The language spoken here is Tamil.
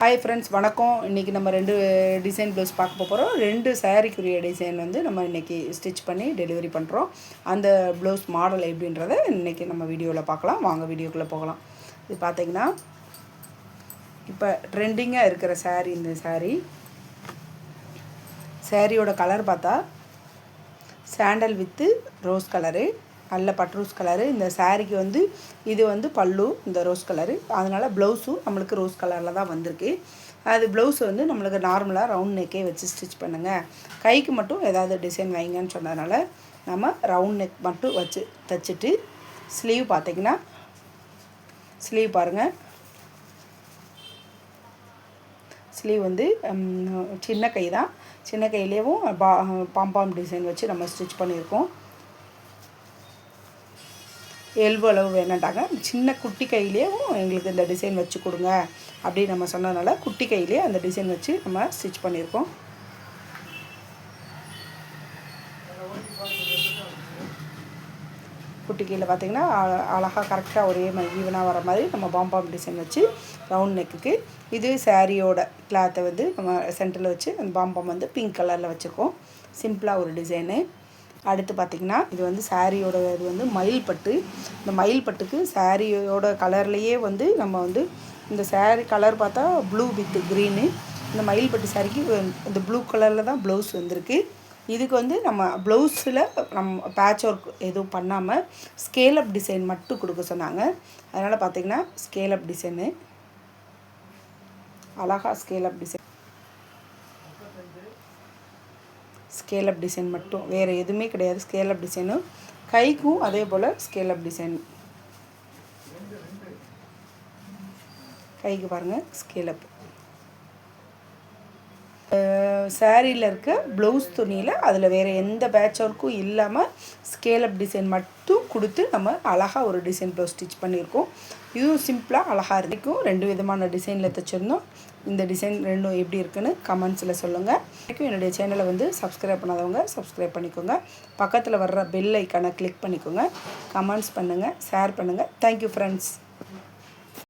ஹாய் ஃப்ரெண்ட்ஸ், வணக்கம். இன்றைக்கி நம்ம 2 டிசைன் ப்ளவுஸ் பார்க்க போகிறோம். 2 சாரீக்குரிய டிசைன் நம்ம இன்றைக்கி ஸ்டிச் பண்ணி டெலிவரி பண்ணுறோம். அந்த ப்ளவுஸ் மாடல் எப்படின்றத இன்றைக்கி நம்ம வீடியோவில் பார்க்கலாம். வாங்க வீடியோக்குள்ளே போகலாம். இது பார்த்திங்கன்னா இப்போ ட்ரெண்டிங்காக இருக்கிற சாரீ. இந்த சாரியோட கலர் பார்த்தா சாண்டல் வித்து ரோஸ் கலரு, நல்ல பட்ரூஸ் கலரு. இந்த சாரீக்கு இது பல்லு இந்த ரோஸ் கலரு, அதனால் ப்ளவுஸும் நம்மளுக்கு ரோஸ் கலரில் தான் வந்திருக்கு. அது ப்ளவுஸ் நம்மளுக்கு நார்மலாக ரவுண்ட் நெக்கே வச்சு ஸ்டிச் பண்ணுங்கள், கைக்கு மட்டும் ஏதாவது டிசைன் வைங்கன்னு சொன்னதுனால நம்ம ரவுண்ட் நெக் மட்டும் வச்சு தைச்சிட்டு, ஸ்லீவ் பார்த்திங்கன்னா ஸ்லீவ் பாருங்கள். ஸ்லீவ் சின்ன கை தான். சின்ன கையிலேயும் பாம்பாம் டிசைன் வச்சு நம்ம ஸ்டிச் பண்ணியிருக்கோம். எல்போ அளவு வேணாண்டாங்க, சின்ன குட்டி கையிலேயும் எங்களுக்கு இந்த டிசைன் வச்சு கொடுங்க அப்படின்னு நம்ம சொன்னதுனால குட்டி கையிலே அந்த டிசைன் வச்சு நம்ம ஸ்டிச் பண்ணியிருக்கோம். குட்டி கையில் பார்த்திங்கன்னா அழகாக கரெக்டாக ஒரே மாதிரி ஈவனாக வர மாதிரி நம்ம பாம்பாம் டிசைன் வச்சு ரவுண்ட் நெக்குக்கு. இது சாரியோட கிளாத்தை நம்ம சென்டரில் வச்சு அந்த பாம்பாம் பிங்க் கலரில் வச்சுருக்கோம். சிம்பிளாக ஒரு டிசைனு. அடுத்து பார்த்திங்கன்னா இது சாரியோட இது மயில் பட்டு. இந்த மயில் பட்டுக்கு சாரியோட கலர்லேயே நம்ம இந்த சாரீ கலர் பார்த்தா ப்ளூ வித் க்ரீனு. இந்த மயில் பட்டு சாரிக்கு இந்த ப்ளூ கலரில் தான் ப்ளவுஸ் வந்திருக்கு. இதுக்கு நம்ம ப்ளவுஸில் நம்ம பேட்ச் ஒர்க் எதுவும் பண்ணாமல் ஸ்கேலப் டிசைன் மட்டும் கொடுக்க சொன்னாங்க. அதனால் பார்த்திங்கன்னா ஸ்கேலப் டிசைனு, அழகாக ஸ்கேலப் டிசைன் மட்டும், வேறு எதுவுமே கிடையாது. ஸ்கேலப் டிசைனு கைக்கும் அதே போல் ஸ்கேலப் டிசைன். கைக்கு பாருங்கள் ஸ்கேலப். சாரியில் இருக்க ப்ளவுஸ் துணியில் அதில் வேறு எந்த பேட்ச் ஒர்க்கும் இல்லாமல் ஸ்கேலப் டிசைன் மட்டும் கொடுத்து நம்ம அழகாக ஒரு டிசைன் ப்ளவுஸ் ஸ்டிச் பண்ணியிருக்கோம். இதுவும் சிம்பிளாக அழகாக இருக்கும். 2 விதமான டிசைனில் தைச்சிருந்தோம். இந்த டிசைன் ரெண்டும் எப்படி இருக்குன்னு கமெண்ட்ஸில் சொல்லுங்கள். என்னுடைய சேனலை சப்ஸ்கிரைப் பண்ணாதவங்க சப்ஸ்கிரைப் பண்ணிக்கோங்க. பக்கத்தில் வர்ற பெல் ஐக்கானை கிளிக் பண்ணிக்கோங்க. கமெண்ட்ஸ் பண்ணுங்கள், ஷேர் பண்ணுங்கள். Thank you friends.